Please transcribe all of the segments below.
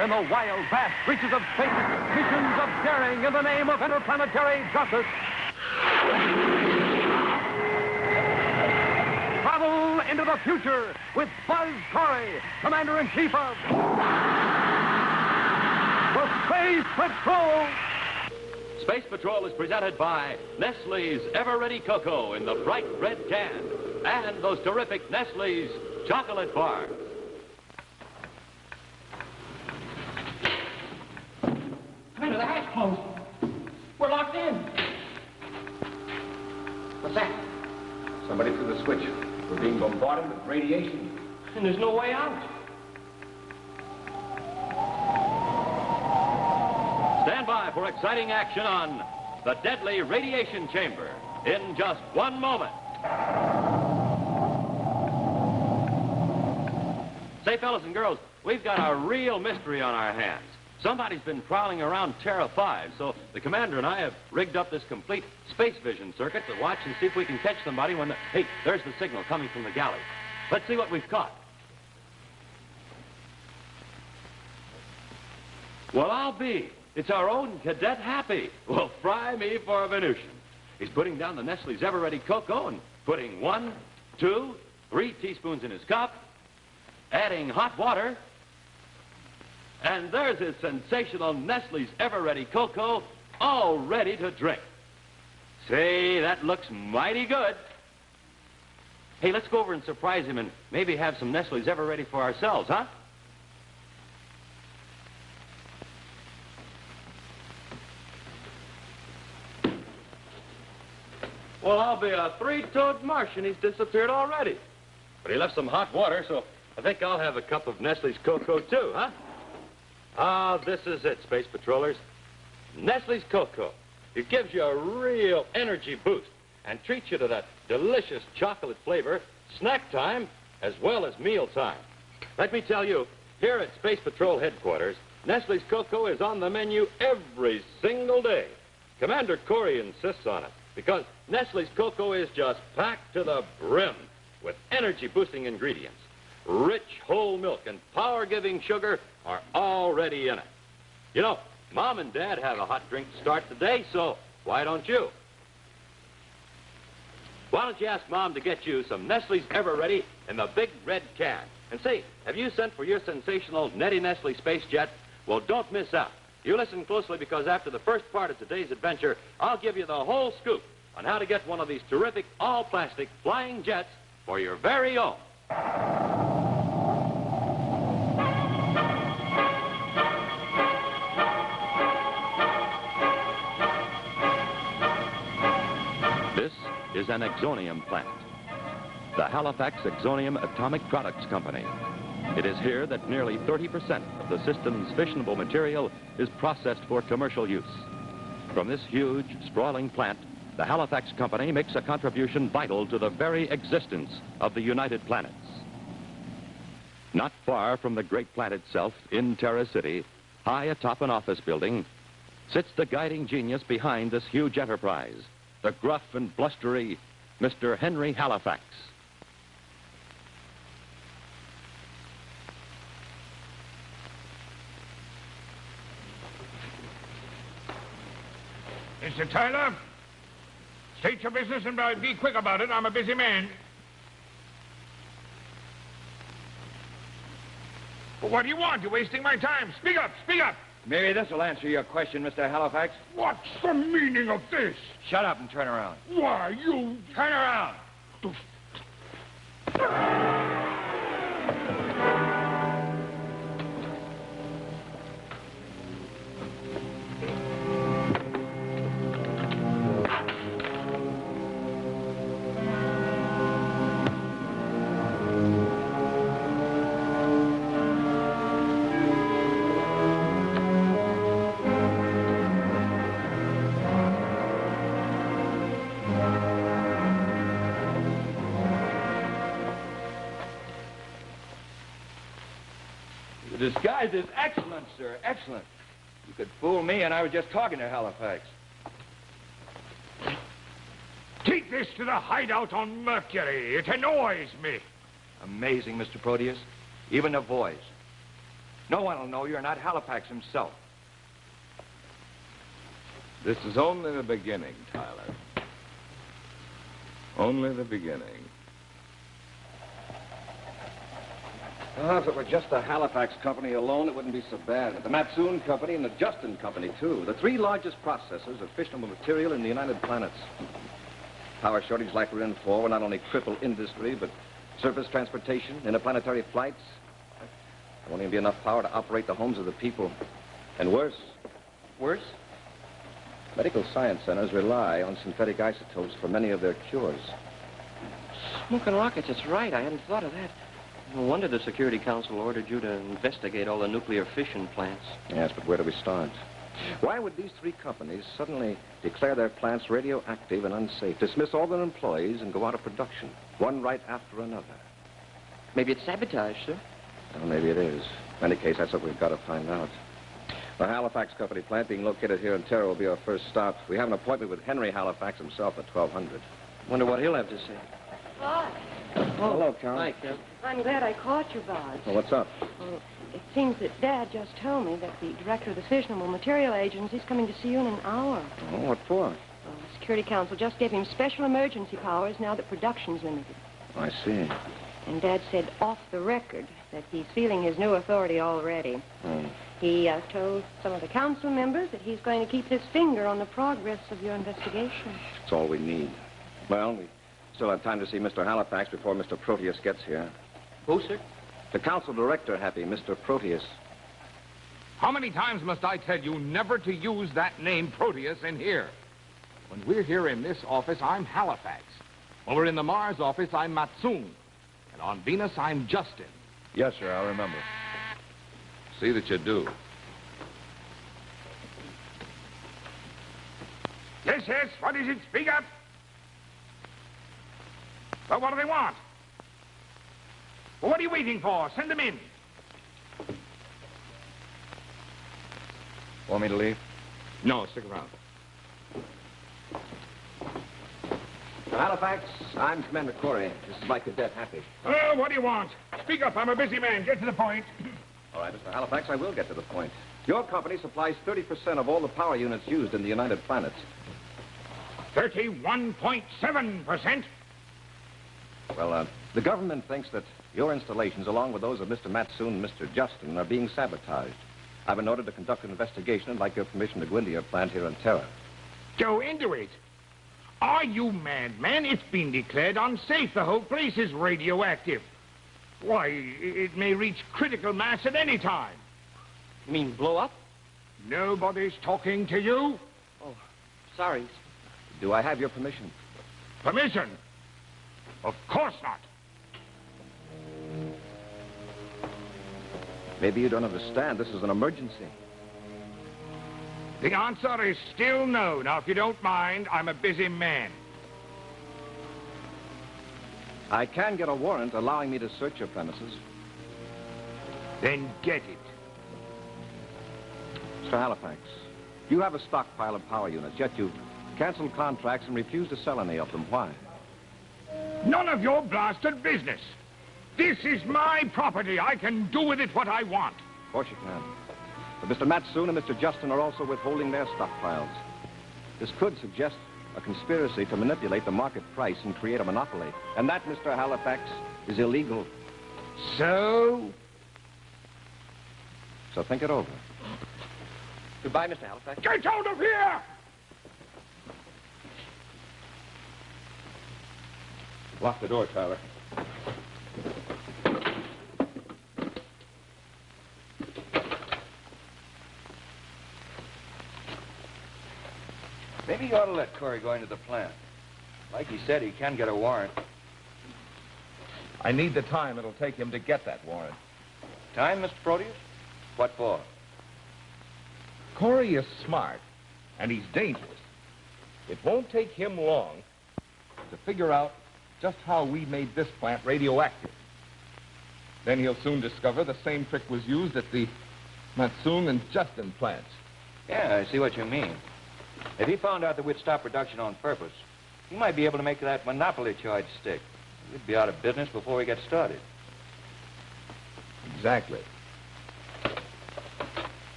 adventure in the wild, vast reaches of space, missions of daring in the name of interplanetary justice. Travel into the future with Buzz Corry, Commander-in-Chief of the Space Patrol. Space Patrol is presented by Nestle's Ever-Ready Cocoa in the bright red can and those terrific Nestle's chocolate bars. Commander, the hatch closed. We're locked in. What's that? Somebody threw the switch. We're being bombarded with radiation. And there's no way out. Stand by for exciting action on the deadly radiation chamber in just one moment. Say, fellas and girls, we've got a real mystery on our hands. Somebody's been prowling around Terra 5, so the commander and I have rigged up this complete space vision circuit to watch and see if we can catch somebody when the... Hey, there's the signal coming from the galley. Let's see what we've caught. Well, I'll be. It's our own Cadet Happy. Well, fry me for a Venusian. He's putting down the Nestle's Ever-Ready Cocoa and putting 1, 2, 3 teaspoons in his cup, adding hot water, and there's his sensational Nestle's Ever-Ready Cocoa all ready to drink. Say, that looks mighty good. Hey, let's go over and surprise him and maybe have some Nestle's Ever-Ready for ourselves, huh? Well, I'll be a three-toed Martian. He's disappeared already. But he left some hot water, so I think I'll have a cup of Nestle's Cocoa, too, huh? Ah, this is it, Space Patrollers. Nestle's Cocoa. It gives you a real energy boost and treats you to that delicious chocolate flavor snack time as well as meal time. Let me tell you, here at Space Patrol headquarters, Nestle's Cocoa is on the menu every single day. Commander Cory insists on it because Nestle's Cocoa is just packed to the brim with energy-boosting ingredients. Rich whole milk and power-giving sugar are already in it. You know, Mom and Dad have a hot drink to start the day, so why don't you? Why don't you ask Mom to get you some Nestle's Ever-Ready in the big red can? And say, have you sent for your sensational Nettie Nestle Space Jet? Well, don't miss out. You listen closely because after the first part of today's adventure, I'll give you the whole scoop on how to get one of these terrific all-plastic flying jets for your very own. This is an Exonium plant, the Halifax Exonium Atomic Products Company. It is here that nearly 30% of the system's fissionable material is processed for commercial use. From this huge, sprawling plant, the Halifax Company makes a contribution vital to the very existence of the United Planets. Not far from the great plant itself, in Terra City, high atop an office building, sits the guiding genius behind this huge enterprise, the gruff and blustery Mr. Henry Halifax. Mr. Tyler, state your business and be quick about it. I'm a busy man. Well, what do you want? You're wasting my time. Speak up, speak up. Maybe this will answer your question, Mr. Halifax. What's the meaning of this? Shut up and turn around. Why, you... Turn around! The disguise is excellent, sir, excellent. You could fool me, and I was just talking to Halifax. Take this to the hideout on Mercury. It annoys me. Amazing, Mr. Proteus. Even the voice. No one will know you're not Halifax himself. This is only the beginning, Tyler. Only the beginning. Well, if it were just the Halifax company alone, it wouldn't be so bad. But the Matsoon company and the Justin company, too. The three largest processors of fissionable material in the United Planets. Power shortage like we're in for will not only cripple industry, but surface transportation, interplanetary flights. There won't even be enough power to operate the homes of the people. And worse. Worse? Medical science centers rely on synthetic isotopes for many of their cures. Smoking rockets, it's right. I hadn't thought of that. No wonder the Security Council ordered you to investigate all the nuclear fission plants. Yes, but where do we start? Why would these three companies suddenly declare their plants radioactive and unsafe, dismiss all their employees, and go out of production, one right after another? Maybe it's sabotage, sir. Well, maybe it is. In any case, that's what we've got to find out. The Halifax company plant being located here in Terra will be our first stop. We have an appointment with Henry Halifax himself at 1200. Wonder what he'll have to say. Buzz, Oh, hello, Carol. Hi, Carol. I'm glad I caught you, Buzz. Well, what's up? Well, it seems that Dad just told me that the director of the fissionable material agency is coming to see you in an hour. Oh, what for? Well, the Security Council just gave him special emergency powers now that production's limited. I see. And Dad said off the record that he's feeling his new authority already. Oh. He told some of the council members that he's going to keep his finger on the progress of your investigation. That's all we need. Well, we still have time to see Mr. Halifax before Mr. Proteus gets here. Who, sir? The council director, Happy, Mr. Proteus. How many times must I tell you never to use that name Proteus in here? When we're here in this office, I'm Halifax. When we're in the Mars office, I'm Matsoon. And on Venus, I'm Justin. Yes, sir, I'll remember. See that you do. Yes, yes, what is it? Speak up. Well, what do they want? Well, what are you waiting for? Send them in. Want me to leave? No, stick around. Halifax, I'm Commander Cory. This is my Cadet Happy. Oh, what do you want? Speak up, I'm a busy man. Get to the point. All right, Mr. Halifax, I will get to the point. Your company supplies 30% of all the power units used in the United Planets. 31.7%? Well, the government thinks that your installations, along with those of Mr. Matsoon and Mr. Justin, are being sabotaged. I've been ordered to conduct an investigation and like your permission to go into your plant here in Terra. Go into it? Are you mad, man? It's been declared unsafe. The whole place is radioactive. Why, it may reach critical mass at any time. You mean blow up? Nobody's talking to you. Oh, sorry. Do I have your permission? Permission? Of course not. Maybe you don't understand. This is an emergency. The answer is still no. Now, if you don't mind, I'm a busy man. I can get a warrant allowing me to search your premises. Then get it. Mr. Halifax, you have a stockpile of power units, yet you've canceled contracts and refused to sell any of them. Why? None of your blasted business. This is my property. I can do with it what I want. Of course you can. But Mr. Matsoon and Mr. Justin are also withholding their stockpiles. This could suggest a conspiracy to manipulate the market price and create a monopoly. And that, Mr. Halifax, is illegal. So think it over. Goodbye, Mr. Halifax. get out of here! Lock the door, Tyler. Maybe you ought to let Cory go into the plant. Like he said, he can get a warrant. I need the time it'll take him to get that warrant. Time, Mr. Proteus? What for? Cory is smart, and he's dangerous. It won't take him long to figure out just how we made this plant radioactive. Then he'll soon discover the same trick was used at the Matsoon and Justin plants. Yeah, I see what you mean. If he found out that we'd stop production on purpose, he might be able to make that monopoly charge stick. We'd be out of business before we get started. Exactly.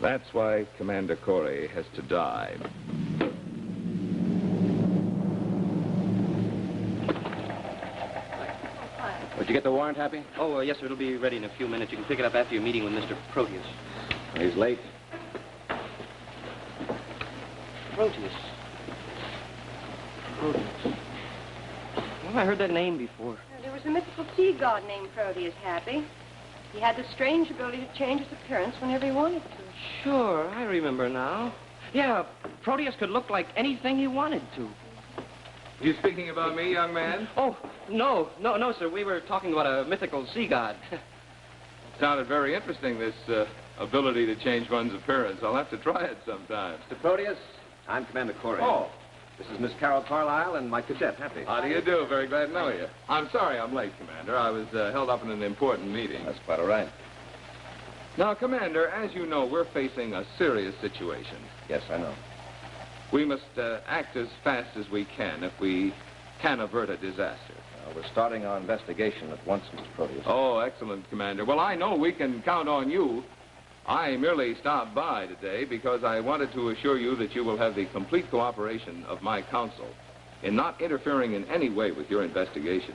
That's why Commander Cory has to die. Did you get the warrant, Happy? Oh, yes, sir. It'll be ready in a few minutes. You can pick it up after your meeting with Mr. Proteus. He's late. Proteus. Proteus. Well, I heard that name before. There was a mythical sea god named Proteus, Happy. He had the strange ability to change his appearance whenever he wanted to. Sure, I remember now. Yeah, Proteus could look like anything he wanted to. You speaking about me, young man? Oh, no, sir. We were talking about a mythical sea god. Sounded very interesting, this ability to change one's appearance. I'll have to try it sometime. Mr. Proteus, I'm Commander Cory. Oh. This is Miss Carol Carlisle and my cadet, Happy. How do you do? Very glad to know you. I'm sorry I'm late, Commander. I was held up in an important meeting. That's quite all right. Now, Commander, as you know, we're facing a serious situation. Yes, I know. We must act as fast as we can if we can avert a disaster. We're starting our investigation at once, Mr. Proteus. Oh, excellent, Commander. Well, I know we can count on you. I merely stopped by today because I wanted to assure you that you will have the complete cooperation of my counsel in not interfering in any way with your investigation.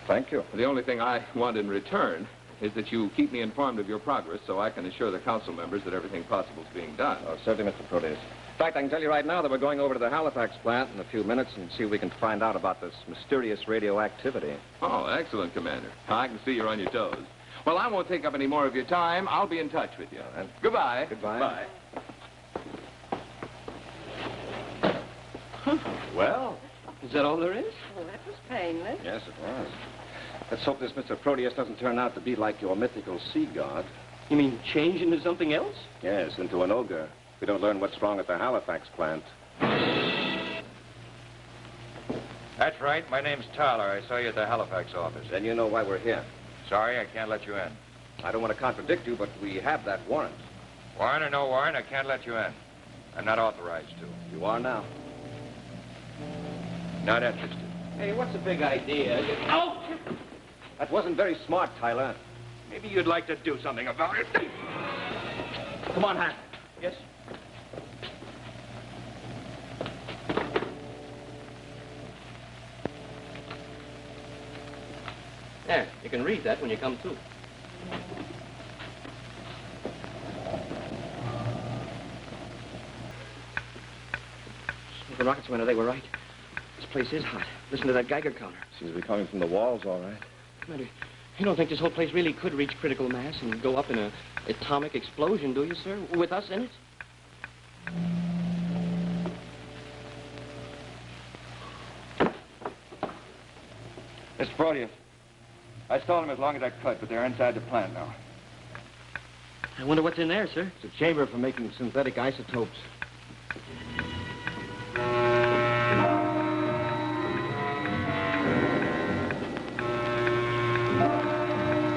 Thank you. The only thing I want in return is that you keep me informed of your progress so I can assure the council members that everything possible is being done. Oh, certainly, Mr. Proteus. In fact, I can tell you right now that we're going over to the Halifax plant in a few minutes and see if we can find out about this mysterious radioactivity. Oh, excellent, Commander. I can see you're on your toes. Well, I won't take up any more of your time. I'll be in touch with you. Right. Goodbye. Goodbye. Bye. Huh. Well, is that all there is? Well, that was painless. Yes, it was. Let's hope this Mr. Proteus doesn't turn out to be like your mythical sea god. You mean change into something else? Yes, into an ogre. If we don't learn what's wrong at the Halifax plant. That's right. My name's Tyler. I saw you at the Halifax office. Then you know why we're here. Sorry, I can't let you in. I don't want to contradict you, but we have that warrant. Warrant or no warrant, I can't let you in. I'm not authorized to. You are now. Not interested. Hey, what's the big idea? Oh! That wasn't very smart, Tyler. Maybe you'd like to do something about it. Come on, Hank. Yes? There, you can read that when you come to. The rockets, Commander, they were right. This place is hot. Listen to that Geiger counter. Seems to be coming from the walls, all right. Commander, you don't think this whole place really could reach critical mass and go up in an atomic explosion, do you, sir? With us in it? Mr. Proteus, I stalled them as long as I could, but they're inside the plant now. I wonder what's in there, sir. It's a chamber for making synthetic isotopes.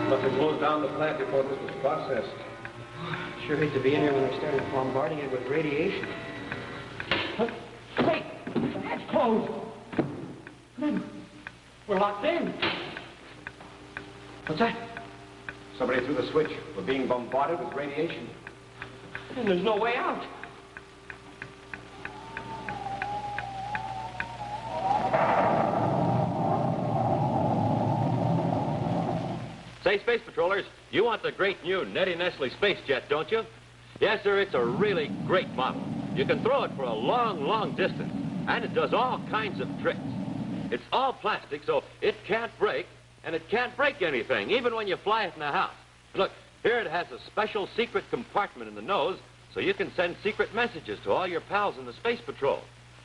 Must have closed down the plant before this was processed. Sure hate to be in here when they started bombarding it with radiation. Huh? Wait! The hatch closed! Commander, we're locked in. What's that? Somebody threw the switch. We're being bombarded with radiation. And there's no way out. Say, Space Patrollers, you want the great new Nettie Nestle space jet, don't you? Yes, sir, it's a really great model. You can throw it for a long, long distance, and it does all kinds of tricks. It's all plastic, so it can't break, and it can't break anything, even when you fly it in the house. Look, here it has a special secret compartment in the nose, so you can send secret messages to all your pals in the Space Patrol.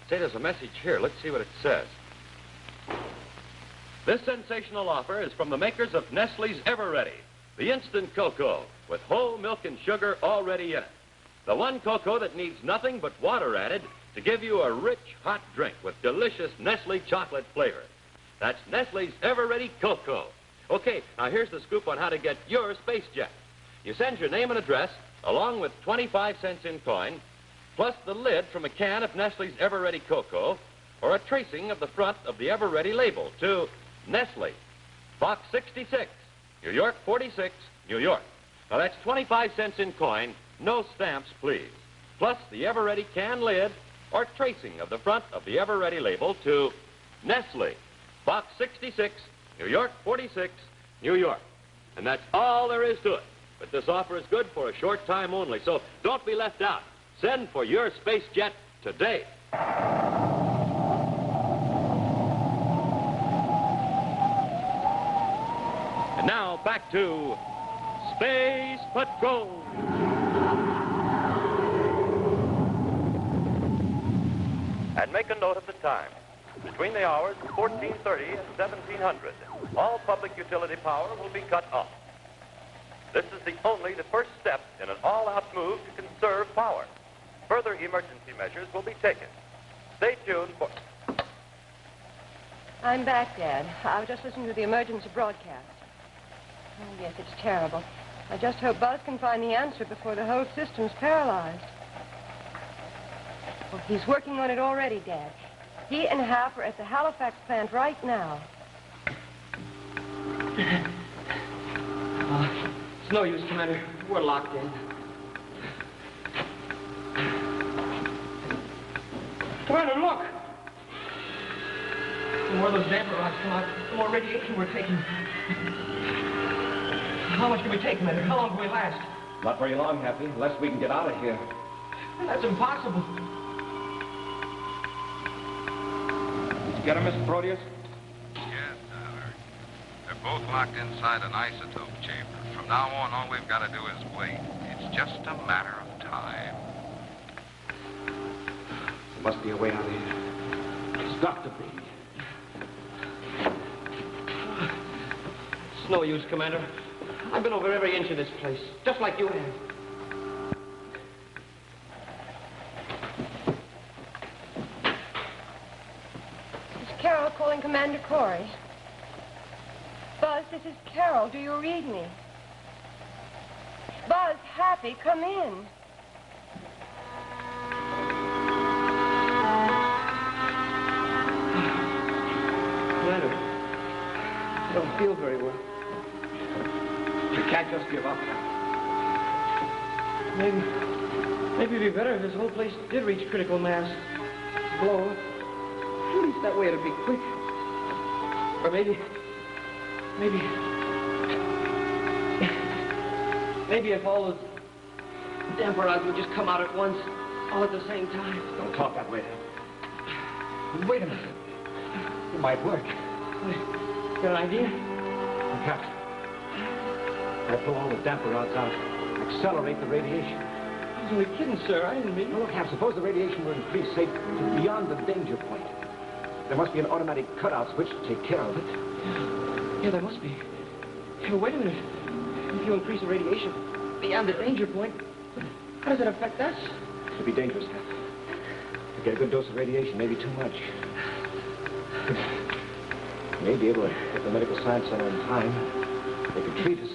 Say, there's a message here. Let's see what it says. This sensational offer is from the makers of Nestle's Ever-Ready, the instant cocoa with whole milk and sugar already in it. The one cocoa that needs nothing but water added to give you a rich, hot drink with delicious Nestle chocolate flavor. That's Nestle's Ever-Ready Cocoa. Okay, now here's the scoop on how to get your space jet. You send your name and address, along with 25 cents in coin, plus the lid from a can of Nestle's Ever-Ready Cocoa, or a tracing of the front of the Ever-Ready label to Nestle, Box 66, New York 46, New York. Now that's 25 cents in coin no stamps, please. Plus the Ever-Ready can lid or tracing of the front of the Ever-Ready label to Nestle, Box 66, New York 46, New York. And that's all there is to it. But this offer is good for a short time only, so don't be left out. Send for your space jet today. And now back to Space Patrol. And make a note of the time. Between the hours of 1430 and 1700, all public utility power will be cut off. This is the first step in an all-out move to conserve power. Further emergency measures will be taken. Stay tuned for... I'm back, Dad. I was just listening to the emergency broadcast. Oh, yes, it's terrible. I just hope Buzz can find the answer before the whole system's paralyzed. Well, he's working on it already, Dad. He and Hap are at the Halifax plant right now. It's no use, Commander. We're locked in. Commander, look! The more those damper rods come out, the more radiation we're taking. How much can we take, Commander? How long can we last? Not very long, Happy, unless we can get out of here. That's impossible. Did you get him, Mr. Proteus? Yes, Tyler. They're both locked inside an isotope chamber. From now on, all we've got to do is wait. It's just a matter of time. There must be a way out of here. It's got to be. It's no use, Commander. I've been over every inch of this place, just like you have. It's Carol calling Commander Cory. Buzz, this is Carol. Do you read me? Buzz, Happy, come in. Commander, I don't feel very well. You can't just give up. Maybe it'd be better if this whole place did reach critical mass. Blow up. At least that way it'd be quick. Or maybe if all those damper rods would just come out at once, all at the same time. Don't talk that way. Wait a minute. It might work. Got an idea? Perhaps. I'll pull all the damper rods out. Accelerate the radiation. I was only kidding, sir. I didn't mean... Now, look, Hap, suppose the radiation were increased, say, to beyond the danger point. There must be an automatic cutout switch to take care of it. Yeah, there must be. Yeah, wait a minute. If you increase the radiation beyond the danger point, how does it affect us? It'd be dangerous, Hap. To get a good dose of radiation, maybe too much. You may be able to get the medical science center in time. They could treat us.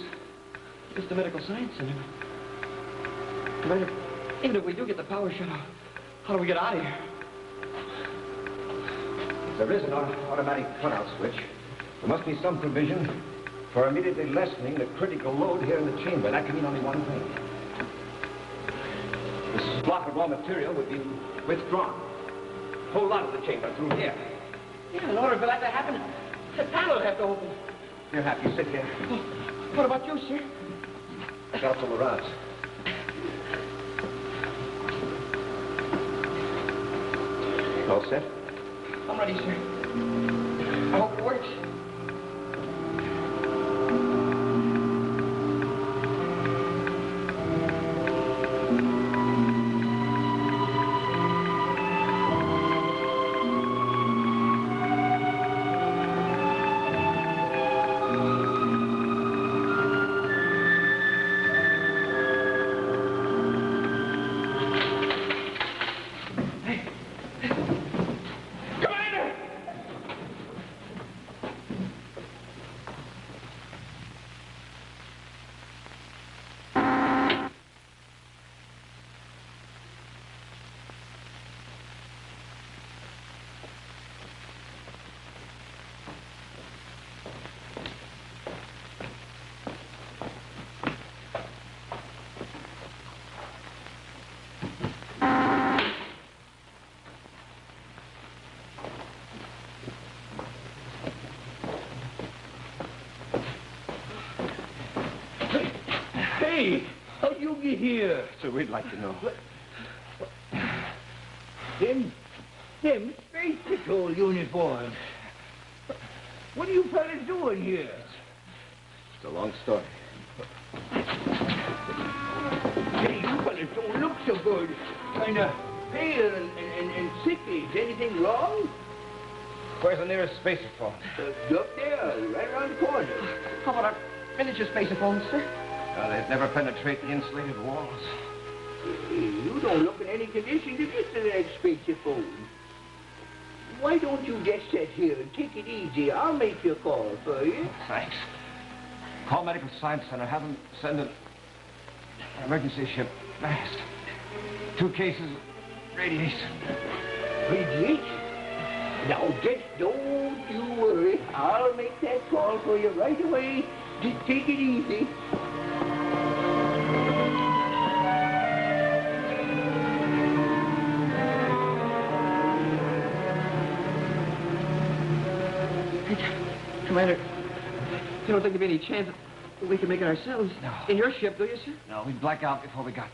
It's the medical science center. Commander, even if we do get the power shut off, how do we get out of here? There is an automatic cutout switch. There must be some provision for immediately lessening the critical load here in the chamber. That can mean only one thing. This block of raw material would be withdrawn. A whole lot of the chamber through here. Yeah, in order for that to happen, the panel would have to open. Here, Hap, you sit here. Oh, what about you, sir? I got all the rods. All set? I'm ready, sir. I hope it works. Hey, how'd you get here? So we'd like to know. Them Space Patrol uniforms. What are you fellas doing here? It's a long story. Hey, you fellas don't look so good. Kind of pale and sickly. Is anything wrong? Where's the nearest spacephone? Up there, right around the corner. How about our miniature spaceophones, sir? They'd never penetrate the insulated walls. You don't look in any condition to get to that spaceophone. Why don't you just sit here and take it easy? I'll make your call for you. Thanks. Call Medical Science Center. Have them send an emergency ship fast. 2 cases of radiation. Radiation? Now, just don't you worry. I'll make that call for you right away. Just take it easy. Commander, you don't think there'd be any chance that we could make it ourselves? No. In your ship, do you, sir? No, we'd black out before we got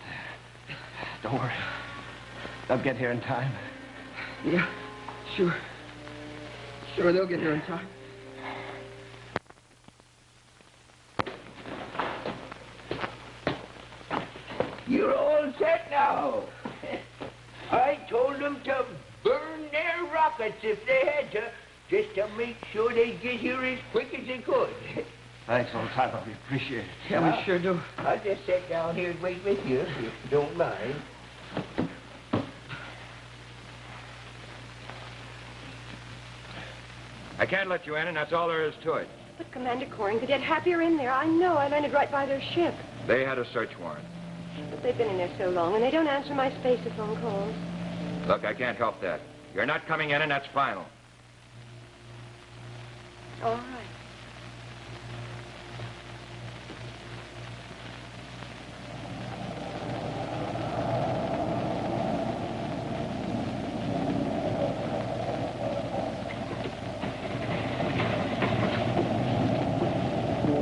there. Don't worry. They'll get here in time. Yeah, sure. Sure, they'll get here in time. You're all set now. I told them to burn their rockets if they had to, just to make sure they get here as quick as they could. Thanks, old Tyler. We appreciate it. Yeah, we sure do. I'll just sit down here and wait with you, if you don't mind. I can't let you in, and that's all there is to it. But Commander Corry and Cadet Happy are in there. I know. I landed right by their ship. They had a search warrant. But they've been in there so long, and they don't answer my spaceophone calls. Look, I can't help that. You're not coming in, and that's final. All right.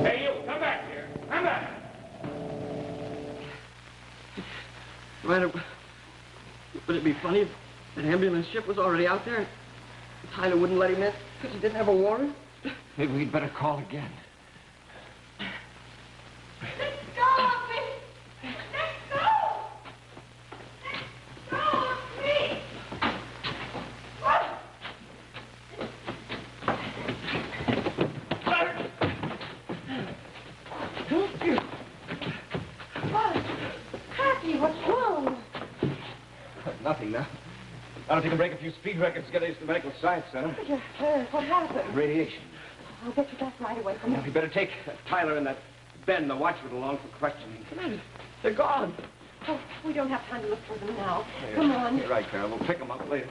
Hey, you, come back here. Come back. Commander, would it be funny if an ambulance ship was already out there and Tyler wouldn't let him in because he didn't have a warrant? Maybe we'd better call again. Let go of me! Let go! Let go of me! Buzz! Happy, what's wrong? Nothing now. Now, if you can break a few speed records, get us to the Medical Science Center. You're hurt. What happened? Radiation. I'll get you back right away from Now, here. we better take Tyler and that Ben, the watchman, along for questioning. Commander, they're gone. Oh, we don't have time to look for them now. Come on. You're right, Carol. We'll pick them up later.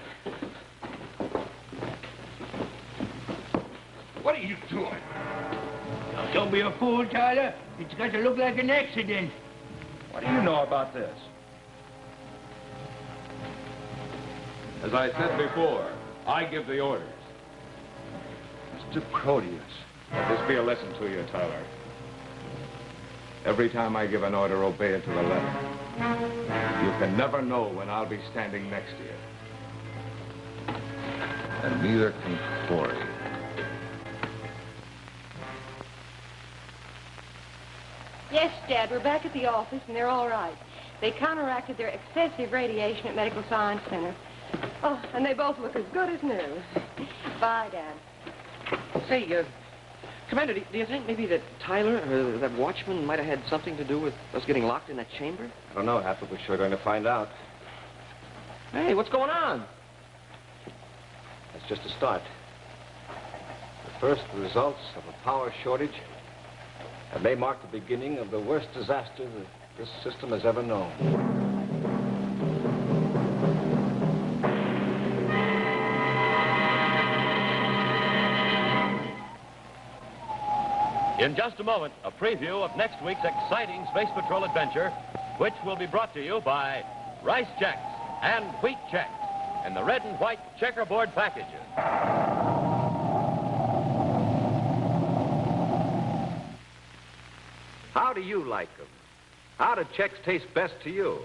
What are you doing? Now, don't be a fool, Tyler. It's got to look like an accident. What do you know about this? As I said before, I give the orders. Mr. Proteus, let this be a lesson to you, Tyler. Every time I give an order, obey it to the letter. You can never know when I'll be standing next to you. And neither can Cory. Yes, Dad, we're back at the office, and they're all right. They counteracted their excessive radiation at Medical Science Center. Oh, and they both look as good as new. Bye, Dad. Say, Commander, do you think maybe that Tyler or that watchman might have had something to do with us getting locked in that chamber? I don't know, Hap, but we're sure going to find out. Hey, what's going on? That's just a start. The first results of a power shortage, and they mark the beginning of the worst disaster that this system has ever known. In just a moment, a preview of next week's exciting Space Patrol adventure, which will be brought to you by Rice Checks and Wheat Checks in the red and white checkerboard packages. How do you like them? How do Chex taste best to you?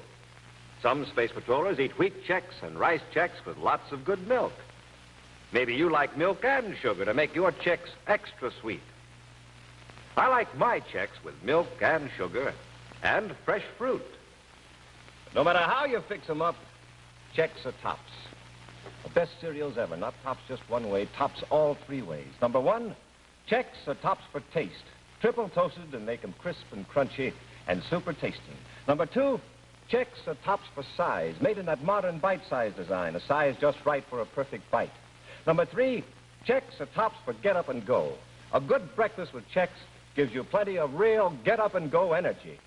Some space patrollers eat wheat Chex and rice Chex with lots of good milk. Maybe you like milk and sugar to make your Chex extra sweet. I like my Chex with milk and sugar and fresh fruit. No matter how you fix them up, Chex are tops. The best cereals ever, not tops just one way, tops all three ways. Number one, Chex are tops for taste. Triple toasted and make them crisp and crunchy and super tasty. Number two, Chex are tops for size, made in that modern bite-size design, a size just right for a perfect bite. Number three, Chex are tops for get up and go. A good breakfast with Chex gives you plenty of real get up and go energy.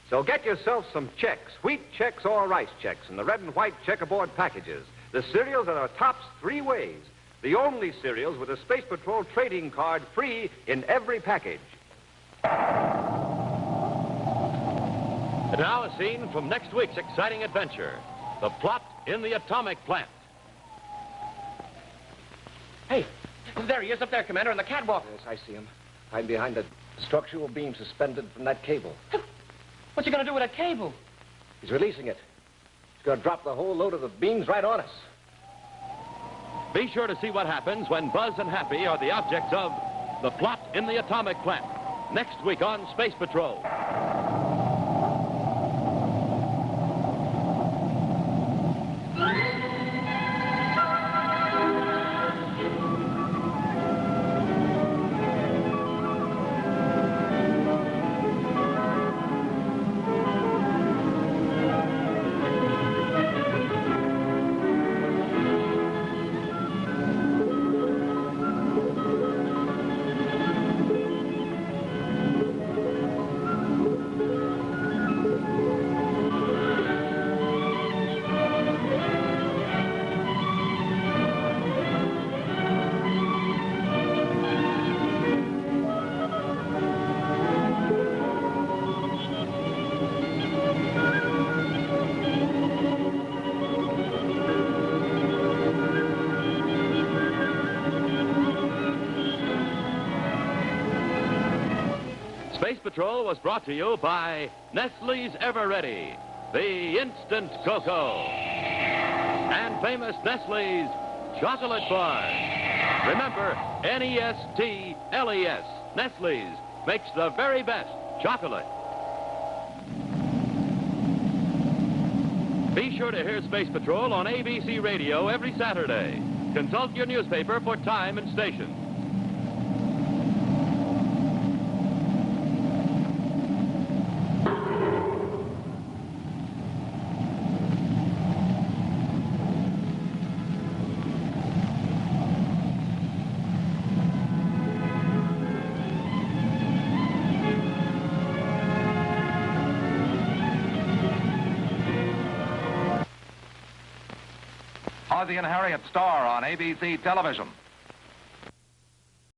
So get yourself some Chex, wheat Chex or rice Chex, in the red and white checkerboard packages. The cereals that are tops three ways. The only cereals with a Space Patrol trading card free in every package. And now a scene from next week's exciting adventure, The Plot in the Atomic Plant. Hey, there he is up there, Commander, on the catwalk. Yes, I see him. I'm behind a structural beam suspended from that cable. What's he going to do with that cable? He's releasing it. He's going to drop the whole load of the beams right on us. Be sure to see what happens when Buzz and Happy are the objects of The Plot in the Atomic Plant, next week on Space Patrol. Space Patrol was brought to you by Nestle's Ever Ready, the instant cocoa, and famous Nestle's chocolate bars. Remember, N-E-S-T-L-E-S. Nestle's makes the very best chocolate. Be sure to hear Space Patrol on ABC Radio every Saturday. Consult your newspaper for time and station. Ozzie and Harriet star on ABC television.